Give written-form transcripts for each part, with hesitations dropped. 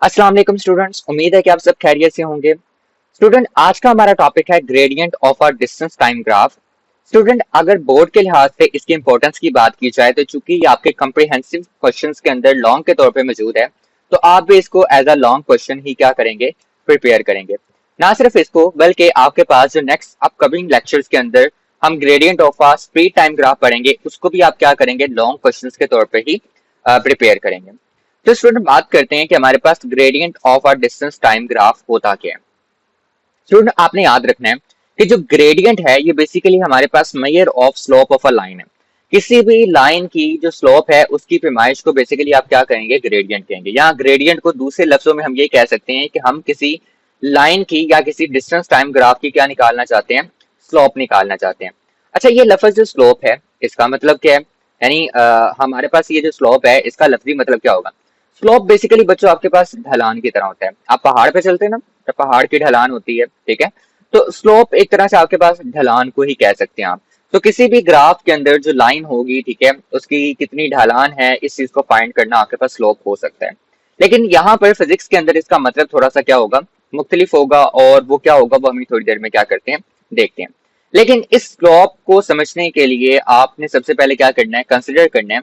अस्सलाम वालेकुम स्टूडेंट्स, उम्मीद है कि आप सब खैरियत से होंगे। स्टूडेंट, आज का हमारा टॉपिक है gradient of a distance time graph. Student, अगर बोर्ड के लिहाज से इसकी इंपॉर्टेंस की बात की जाए तो चूंकि ये आपके कम्प्रिहेंसिव क्वेश्चंस के अंदर लॉन्ग के तौर पे मौजूद है, तो आप भी इसको एज अ लॉन्ग क्वेश्चन ही क्या करेंगे, प्रिपेयर करेंगे। ना सिर्फ इसको बल्कि आपके पास जो नेक्स्ट अपकमिंग लेक्चर्स के अंदर हम gradient of a speed time graph पढ़ेंगे, उसको भी आप क्या करेंगे, लॉन्ग क्वेश्चंस के तौर पे ही प्रिपेयर करेंगे। तो स्टूडेंट, बात करते हैं कि हमारे पास gradient of a distance time graph होता क्या है। स्टूडेंट, आपने याद रखना है कि जो ग्रेडियंट है ये बेसिकली हमारे पास measure of slope of a line है। किसी भी लाइन की जो स्लोप है उसकी पैमाइश को बेसिकली आप क्या कहेंगे, ग्रेडियंट कहेंगे। यहाँ ग्रेडियंट को दूसरे लफ्जों में हम ये कह सकते हैं कि हम किसी लाइन की या किसी डिस्टेंस टाइम ग्राफ की क्या निकालना चाहते हैं, स्लोप निकालना चाहते हैं। अच्छा, ये लफ्ज जो स्लोप है इसका मतलब क्या है, यानी हमारे पास ये जो स्लोप है इसका लफ्जी मतलब क्या होगा। स्लोप बेसिकली बच्चों आपके पास ढलान की तरह होता है। आप पहाड़ पे चलते हैं ना, तो पहाड़ की ढलान होती है, ठीक है। तो स्लोप एक तरह से आपके पास ढलान को ही कह सकते हैं आप। तो किसी भी ग्राफ के अंदर जो लाइन होगी, ठीक है, उसकी कितनी ढलान है इस चीज को फाइंड करना आपके पास स्लोप हो सकता है। लेकिन यहाँ पर फिजिक्स के अंदर इसका मतलब थोड़ा सा क्या होगा, मुख्तलिफ होगा, और वो क्या होगा वो हम थोड़ी देर में क्या करते हैं, देखते हैं। लेकिन इस स्लोप को समझने के लिए आपने सबसे पहले क्या करना है, कंसिडर करना है।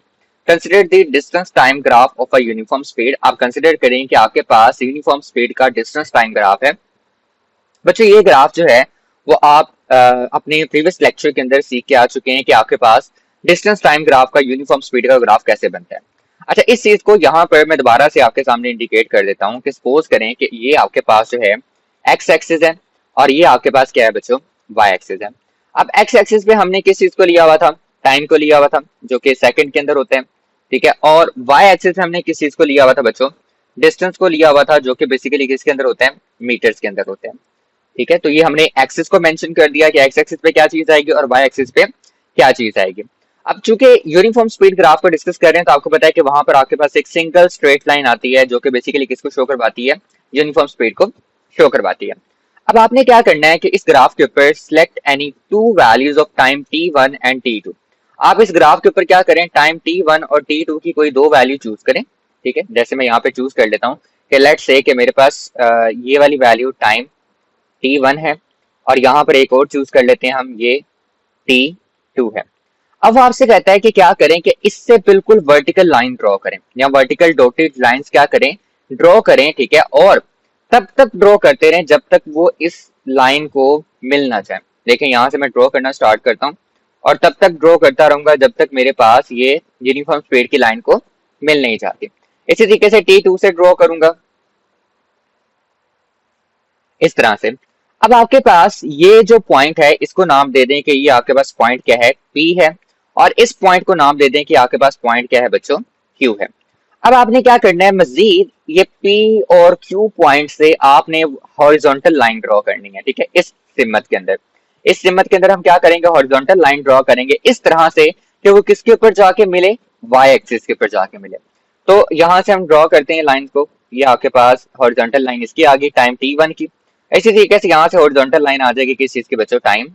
Consider the distance time graph of a uniform speed. आप कंसिडर करें कि आपके पास यूनिफॉर्म स्पीड का डिस्टेंस टाइम ग्राफ है। बच्चों, ये ग्राफ जो है वो आप अपने प्रीवियस लेक्चर के अंदर सीख के आ चुके हैं कि आपके पास डिस्टेंस टाइम ग्राफ का यूनिफॉर्म स्पीड का ग्राफ कैसे बनता है। अच्छा, इस चीज को यहाँ पर मैं दोबारा से आपके सामने इंडिकेट कर देता हूँ कि सपोज करें कि ये आपके पास जो है एक्स एक्सिस है और ये आपके पास क्या है बच्चों, वाई एक्सिस है। अब एक्स एक्सिस पे हमने किस चीज को लिया हुआ था, टाइम को लिया हुआ था, जो कि सेकंड के अंदर होते हैं, ठीक है। और वाई एक्सिस पे हमने किस चीज को लिया हुआ था बच्चों, डिस्टेंस को लिया हुआ था, जो कि बेसिकली किसके अंदर होते हैं, मीटर्स के अंदर होते हैं, ठीक है। तो ये हमने एक्सिस को मेंशन कर दिया कि एक्स एक्सिस पे क्या चीज आएगी और वाई एक्सिस पे क्या चीज आएगी। अब चूंकि यूनिफॉर्म स्पीड ग्राफ को डिस्कस कर रहे हैं तो आपको पता है कि वहां पर आपके पास एक सिंगल स्ट्रेट लाइन आती है जो कि बेसिकली किसको शो करवाती है, यूनिफॉर्म स्पीड को शो करवाती है। अब आपने क्या करना है कि इस ग्राफ के ऊपर select any two values of time t1 and t2। आप इस ग्राफ के ऊपर क्या करें, टाइम t1 और t2 की कोई दो वैल्यू चूज करें, ठीक है। जैसे मैं यहाँ पे चूज कर लेता हूँ कि लेट्स से कि मेरे पास ये वाली वैल्यू टाइम t1 है, और यहाँ पर एक और चूज कर लेते हैं हम, ये t2 है। अब वो आपसे कहता है कि क्या करें कि इससे बिल्कुल वर्टिकल लाइन ड्रॉ करें या वर्टिकल डॉटेड लाइंस क्या करें, ड्रॉ करें, ठीक है। और तब तक ड्रॉ करते रहें जब तक वो इस लाइन को मिल ना जाए। देखिए, यहाँ से मैं ड्रॉ करना स्टार्ट करता हूँ और तब तक ड्रॉ करता रहूंगा जब तक मेरे पास ये यूनिफॉर्म स्पीड की लाइन को मिल नहीं जाती। इसी तरीके से t2 से ड्रॉ करूंगा इस तरह से। अब आपके पास ये जो पॉइंट है इसको नाम दे दें कि ये आपके पास पॉइंट क्या है, P है। और इस पॉइंट को नाम दे दें कि आपके पास पॉइंट क्या है बच्चों, Q है। अब आपने क्या करना है, मजीद ये P और Q पॉइंट से आपने हॉरिजॉन्टल लाइन ड्रॉ करनी है, ठीक है। इस सिमत के अंदर, इस सिमत के अंदर हम क्या करेंगे, हॉरिजॉन्टल लाइन ड्रॉ करेंगे इस तरह से कि वो किसके ऊपर जाके मिले, वाई एक्सिस के ऊपर जाके मिले। तो यहां से हम ड्रॉ करते हैं लाइन को। ये आपके पास हॉरिजॉन्टल लाइन इसकी आ गई टाइम t1 की। इसी तरीके से यहाँ से हॉरिजॉन्टल लाइन आ जाएगी किस चीज की बच्चों, टाइम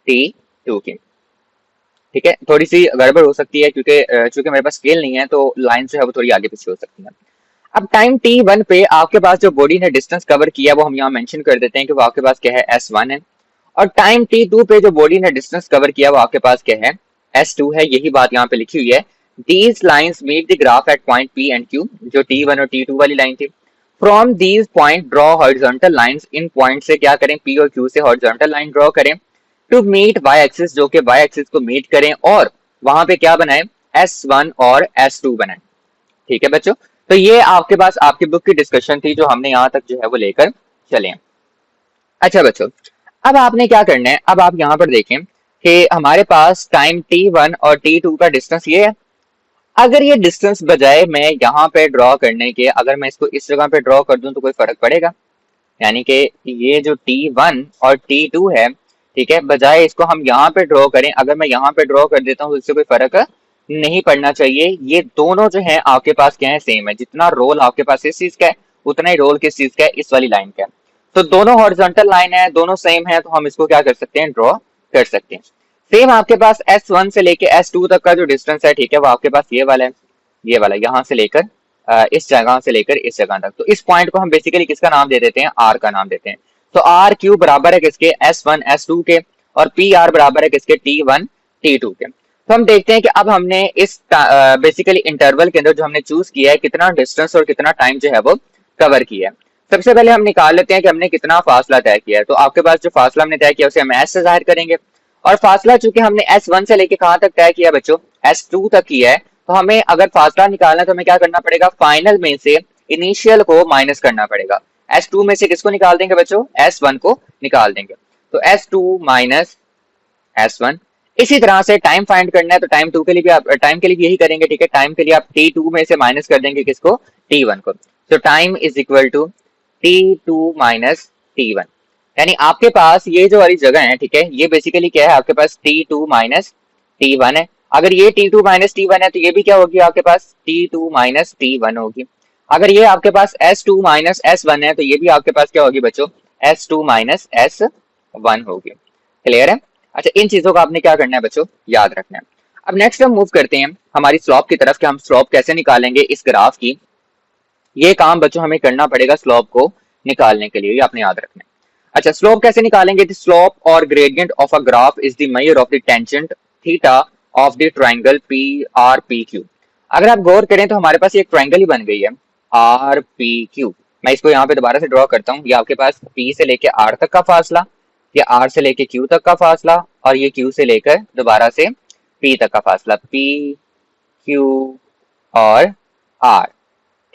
t2 की, ठीक है। थोड़ी सी गड़बड़ हो सकती है क्योंकि चूंकि मेरे पास स्केल नहीं है तो लाइन जो है वो थोड़ी आगे पीछे हो सकती है। अब टाइम t1 पे आपके पास जो बॉडी ने डिस्टेंस कवर किया वो हम यहाँ मेंशन कर देते हैं कि वो आपके पास क्या है, s1 है। और टाइम t2 पे जो बॉडी ने डिस्टेंस कवर किया वो आपके पास क्या है, s2 है। यही बात यहाँ पे लिखी हुई है, these lines meet the graph at point p and q, जो t1 और t2 वाली लाइन थी। From these point draw horizontal lines. इन पॉइंट से क्या करें, p और q से हॉरिजॉन्टल लाइन ड्रॉ करें टू मीट वाई एक्सिस, जो कि वाई एक्सिस को मीट करें और वहां पे क्या बनाए, s1 और s2 बनाए, ठीक है बच्चों। तो ये आपके पास आपकी बुक की डिस्कशन थी जो हमने यहाँ तक जो है वो लेकर चले हैं। अच्छा बच्चों, अब आपने क्या करना है, अब आप यहाँ पर देखें कि हमारे पास टाइम t1 और t2 का डिस्टेंस ये है। अगर ये डिस्टेंस बजाय मैं यहाँ पे ड्रॉ करने के, अगर मैं इसको इस जगह पे ड्रॉ कर दूं तो कोई फर्क पड़ेगा, यानी कि ये जो t1 और t2 है, ठीक है, बजाय इसको हम यहाँ पे ड्रॉ करें, अगर मैं यहाँ पे ड्रॉ कर देता हूँ तो इससे कोई फर्क नहीं पड़ना चाहिए। ये दोनों जो है आपके पास क्या है, सेम है। जितना रोल आपके पास इस चीज का है उतना ही रोल किस चीज का है, इस वाली लाइन का है। तो दोनों हॉरिजॉन्टल लाइन है, दोनों सेम है, तो हम इसको क्या कर सकते हैं, ड्रॉ कर सकते हैं। सेम आपके पास S1 से लेके S2 तक का जो डिस्टेंस है, ठीक है, वो आपके पास ये वाला है, ये वाला यहाँ से लेकर इस जगह से लेकर इस जगह तक। तो इस पॉइंट को हम बेसिकली किसका नाम दे देते हैं, आर का नाम देते हैं। तो आर क्यू बराबर है किसके, S1 S2 के, और पी आर बराबर है किसके, T1 T2 के। तो हम देखते हैं कि अब हमने इस बेसिकली इंटरवल के अंदर जो हमने चूज किया है, कितना डिस्टेंस और कितना टाइम जो है वो कवर किया है। सबसे पहले हम निकाल लेते हैं कि हमने कितना फासला तय किया है। तो आपके पास जो फासला हमने तय किया उसे हम S से जाहिर करेंगे, और फासला चूंकि हमने S1 से लेके कहां तक तय किया बच्चों, S2 तक किया है, तो हमें अगर फासला निकालना है तो हमें क्या करना पड़ेगा, फाइनल में से इनिशियल को माइनस करना पड़ेगा। S2 में से किसको निकाल देंगे बच्चों, S1 को निकाल देंगे। तो S2 माइनस S1। इसी तरह से टाइम फाइंड करना है तो टाइम टू के लिए भी आप टाइम के लिए भी यही करेंगे, ठीक है। टाइम के लिए आप T2 में से माइनस कर देंगे किसको, T1 को। तो time is equal to T2 minus T1, यानी आपके पास ये जो वाली जगह है, ठीक है, ये बेसिकली क्या है, आपके पास T2 माइनस T1 है। अगर ये T2 माइनस T1 है तो ये भी क्या होगी, आपके पास T2 माइनस T1 होगी। अगर ये आपके पास S2 माइनस S1 है तो ये भी आपके पास क्या होगी बच्चों, S2 माइनस S1 होगी। क्लियर है। अच्छा, इन चीजों का आपने क्या करना है बच्चों, याद रखना है। अब नेक्स्ट हम मूव करते हैं हमारी स्लोप की तरफ कि हम स्लोप कैसे निकालेंगे इस ग्राफ की। ये काम बच्चों हमें करना पड़ेगा स्लोप को निकालने के लिए, ये आपने याद रखना है। अच्छा, स्लोप कैसे निकालेंगे, द स्लोप और gradient of a graph is the measure of the tangent theta of the triangle P R P Q. अगर आप गौर करें तो हमारे पास एक ट्रायंगल ही बन गई है आर पी क्यू। मैं इसको यहाँ पे दोबारा से ड्रॉ करता हूँ। ये आपके पास पी से लेके आर तक का फासला, ये आर से लेके क्यू तक का फासला, और ये क्यू से लेकर दोबारा से पी तक का फासला, पी क्यू और आर।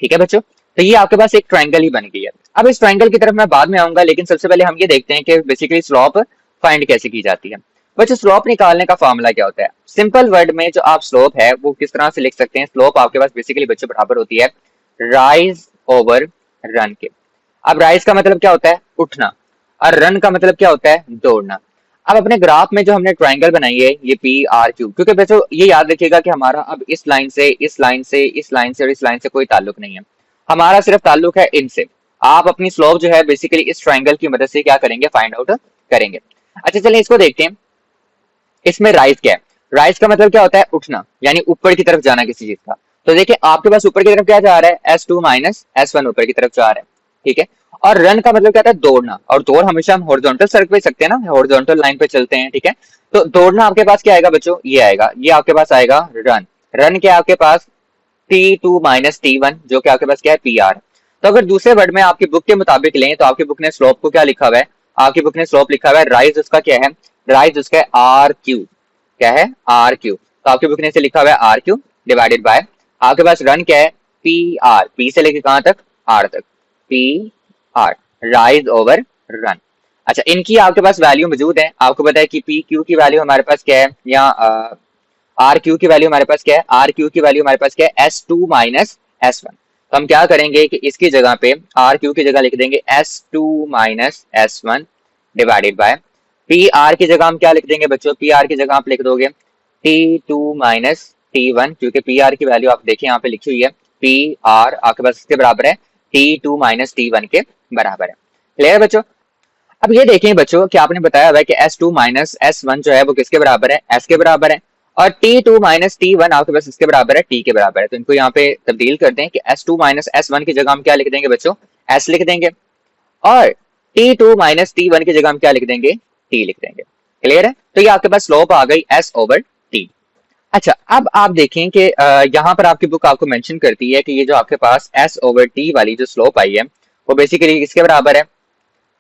ठीक है बच्चों, तो ये आपके पास एक ट्रायंगल ही बन गई है। अब इस ट्रायंगल की तरफ मैं बाद में आऊंगा, लेकिन सबसे पहले हम ये देखते हैं कि बेसिकली स्लोप फाइंड कैसे की जाती है। बच्चों, स्लोप निकालने का फॉर्मूला क्या होता है, सिंपल वर्ड में जो आप स्लोप है वो किस तरह से लिख सकते हैं। स्लोप आपके पास बेसिकली बच्चों बराबर होती है राइज ओवर रन के। अब राइज का मतलब क्या होता है, उठना, और रन का मतलब क्या होता है, दौड़ना। अब अपने ग्राफ में जो हमने ट्रायंगल बनाई है ये पी आर क्यू, क्योंकि बच्चों ये याद रखिएगा कि हमारा अब इस लाइन से इस लाइन से इस लाइन से और इस लाइन से कोई ताल्लुक नहीं है, हमारा सिर्फ ताल्लुक है इनसे। आप अपनी स्लोप जो है बेसिकली इस ट्रायंगल की मदद से क्या करेंगे, फाइंड आउट करेंगे। अच्छा चलिए इसको देखते हैं। इसमें राइज क्या है, राइज का मतलब क्या होता है, उठना, यानी ऊपर की तरफ जाना किसी चीज का। तो देखिए आपके पास ऊपर की तरफ क्या जा रहा है, S2 माइनस S1 ऊपर की तरफ जा रहा है, ठीक है। और रन का मतलब क्या होता है, दौड़ना, और दौड़ हमेशा हम हॉरिजॉन्टल सड़क पे सकते हैं ना, हॉरिजॉन्टल लाइन पे चलते हैं, ठीक है। तो दौड़ना आपके पास क्या आएगा बच्चों, ये आएगा, ये आपके पास आएगा रन। रन क्या आपके पास T2 माइनस T1, जो कि आपके पास क्या है, PR। तो अगर दूसरे वर्ड में आपकी बुक के मुताबिक लें तो आपकी बुक ने स्लोप को क्या लिखा हुआ है, आपकी बुक ने स्लोप लिखा हुआ है राइज, उसका क्या है, राइज उसका है आर क्यू, क्या है, आर क्यू। तो आपकी बुक ने इसे लिखा हुआ है आर क्यू डिवाइडेड बाय, आपके पास रन क्या है, पी आर, पी से लेके कहां तक, आर तक, P R, rise over run. अच्छा, इनकी आपके पास वैल्यू मौजूद है, आपको पता है कि पी क्यू की वैल्यू हमारे पास क्या है, या आर क्यू की वैल्यू हमारे पास क्या है, आर क्यू की वैल्यू हमारे पास क्या है, S2 माइनस S1। तो हम क्या करेंगे कि इसकी जगह पे आर क्यू की जगह लिख देंगे S2 minus S1 divided by, P R की जगह हम क्या लिख देंगे बच्चों, पी आर की जगह आप लिख दोगे T2 माइनस T1, क्योंकि पी आर की वैल्यू आप देखिए यहाँ पे लिखी हुई है, पी आर आपके पास इसके बराबर है T2 माइनस T1 के बराबर है। क्लियर बच्चों। अब ये देखें बच्चों कि आपने बताया हुआ है कि S2 माइनस S1 जो है वो किसके बराबर है, S के बराबर है, और T2 माइनस T1 आपके पास इसके बराबर है, T के बराबर है। तो इनको यहाँ पे तब्दील कर दें कि S2 माइनस S1 की जगह हम क्या लिख देंगे बच्चों, S लिख देंगे, और T2 माइनस T1 की जगह हम क्या लिख देंगे, T लिख देंगे। क्लियर है। तो ये आपके पास स्लोप आ गई S ओवर T। अच्छा, अब आप देखें कि यहाँ पर आपकी बुक आपको मेंशन करती है कि ये जो आपके पास S ओवर T वाली जो स्लोप आई है वो बेसिकली किसके बराबर है,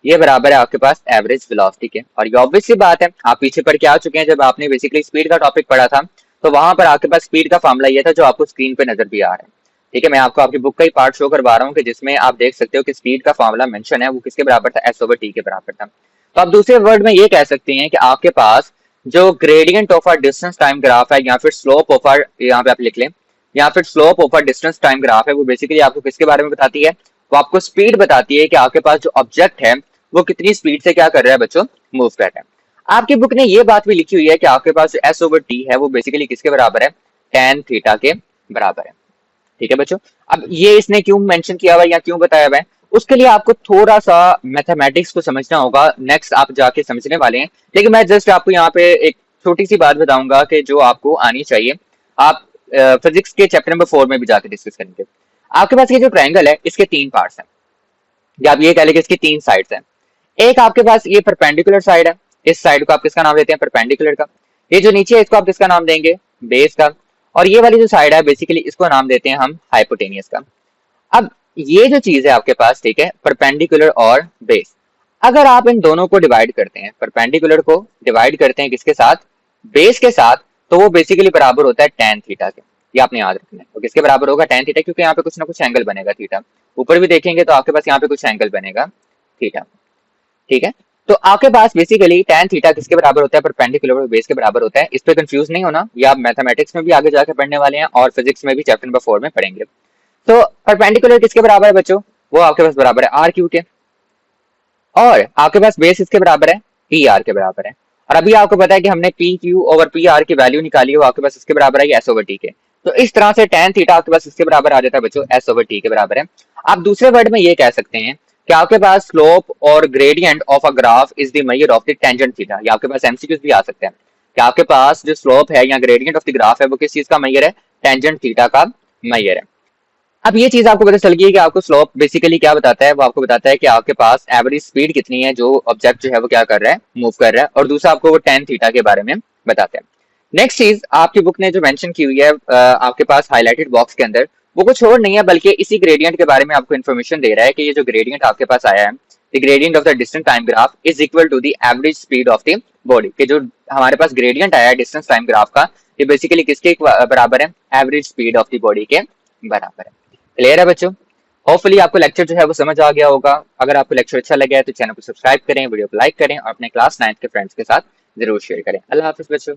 ये बराबर है आपके पास एवरेज वेलोसिटी के। और ये ऑब्वियस सी बात है, आप पीछे पढ़ के आ चुके हैं, जब आपने बेसिकली स्पीड का टॉपिक पढ़ा था तो वहां पर आपके पास स्पीड का फॉर्मूला ये था जो आपको स्क्रीन पे नजर भी आ रहा है, ठीक है। मैं आपको आपकी बुक का ही पार्ट शो करवा रहा हूँ कि जिसमें आप देख सकते हो कि स्पीड का फॉर्मूला मेंशन है वो किसके बराबर था, S ओवर T के बराबर था। तो आप दूसरे वर्ड में ये कह सकते हैं कि आपके पास जो gradient of or distance time graph है, या फिर स्लोप ऑफ आर, यहाँ पे आप लिख लें, या फिर slope of or distance time graph है, वो बेसिकली आपको किसके बारे में बताती है, वो आपको स्पीड बताती है कि आपके पास जो ऑब्जेक्ट है वो कितनी स्पीड से क्या कर रहा है बच्चों, मूव कर रहा है। आपकी बुक ने ये बात भी लिखी हुई है कि आपके पास जो S ओवर T है वो बेसिकली किसके बराबर है, tan थीटा के बराबर है, ठीक है बच्चों। अब ये इसने क्यों मेंशन किया हुआ है या क्यों बताया हुआ है, उसके लिए आपको थोड़ा सा मैथमेटिक्स को समझना होगा, नेक्स्ट आप जाके समझने वाले हैं। लेकिन मैं जस्ट आपको यहाँ पे एक छोटी सी बात बताऊंगा कि जो आपको आनी चाहिए, आप फिजिक्स के चैप्टर नंबर 4 में भी जाके डिस्कस करेंगे। आपके पास ये जो ट्रायंगल है इसके 3 पार्ट्स हैं, या आप ये कह लेंगे इसकी 3 साइड्स हैं। एक आपके पास ये परपेंडिकुलर साइड है, इस साइड को आप किसका नाम देते हैं, परपेंडिकुलर का। ये जो नीचे है इसको आप किसका नाम देंगे, बेस का। और ये वाली जो साइड है बेसिकली इसको नाम देते हैं हम हाइपोटेनियस का। अब ये जो चीज है आपके पास, ठीक है, परपेंडिकुलर और बेस, अगर आप इन दोनों को डिवाइड करते हैं, परपेंडिकुलर को डिवाइड करते हैं किसके साथ, बेस के साथ, तो वो बेसिकली बराबर होता है tan थीटा के। ये आपने याद रखना है, वो किसके बराबर होगा, tan थीटा, क्योंकि यहाँ पे कुछ ना कुछ एंगल बनेगा थीटा। ऊपर भी देखेंगे तो आपके पास यहाँ पे कुछ एंगल बनेगा थीटा, ठीक है। तो आपके पास बेसिकली tan थीटा किसके बराबर होता है, परपेंडिकुलर और बेस के बराबर होता है। इस पे कंफ्यूज नहीं होना, ये आप मैथमेटिक्स में भी आगे जाकर पढ़ने वाले हैं और फिजिक्स में भी चैप्टर नंबर 4 में पढ़ेंगे। तो परपेंडिकुलर किसके बराबर है बच्चों, वो आपके पास बराबर है आर क्यू के, और आपके पास बेस इसके बराबर है पी आर के बराबर है। और अभी आपको पता है कि हमने P Q over P R की वैल्यू निकाली है, वो आपके पास इसके बराबर है एस ओवर टी के। तो इस तरह से tan थीटा आपके पास इसके बराबर आ जाता है बच्चों, एस ओवर टी के बराबर है। आप दूसरे वर्ड में ये कह सकते हैं कि आपके पास स्लोप और gradient of a graph is the measure of the tangent theta. या आपके पास एमसीक्यूज भी आ सकते हैं कि आपके पास जो स्लोप है या ग्रेडियंट ऑफ द ग्राफ है वो किस चीज का मेजर है, टेंजेंट थीटा का मेजर है। अब ये चीज आपको पता चल गई है कि आपको स्लोप बेसिकली क्या बताता है, वो आपको बताता है कि आपके पास एवरेज स्पीड कितनी है, जो ऑब्जेक्ट जो है वो क्या कर रहा है, मूव कर रहा है। और दूसरा आपको वो tan थीटा के बारे में बताता है। नेक्स्ट चीज आपकी बुक ने जो मेंशन की हुई है आपके पास हाईलाइटेड बॉक्स के अंदर, वो कुछ और नहीं है बल्कि इसी ग्रेडियंट के बारे में आपको इन्फॉर्मेशन दे रहा है कि ये जो ग्रेडियंट आपके पास आया है, the gradient of the distance time graph is equal to the average speed of the body. कि जो हमारे पास ग्रेडियंट आया है डिस्टेंस टाइम ग्राफ का, ये बेसिकली किसके बराबर है, average speed of the body के बराबर है। क्लियर है बच्चों? होपफुली आपको लेक्चर जो है वो समझ आ गया होगा। अगर आपको लेक्चर अच्छा लगा है तो चैनल को सब्सक्राइब करें, वीडियो को लाइक करें और अपने क्लास 9 के फ्रेंड्स के साथ जरूर शेयर करें। अल्लाह हाफिज बच्चों।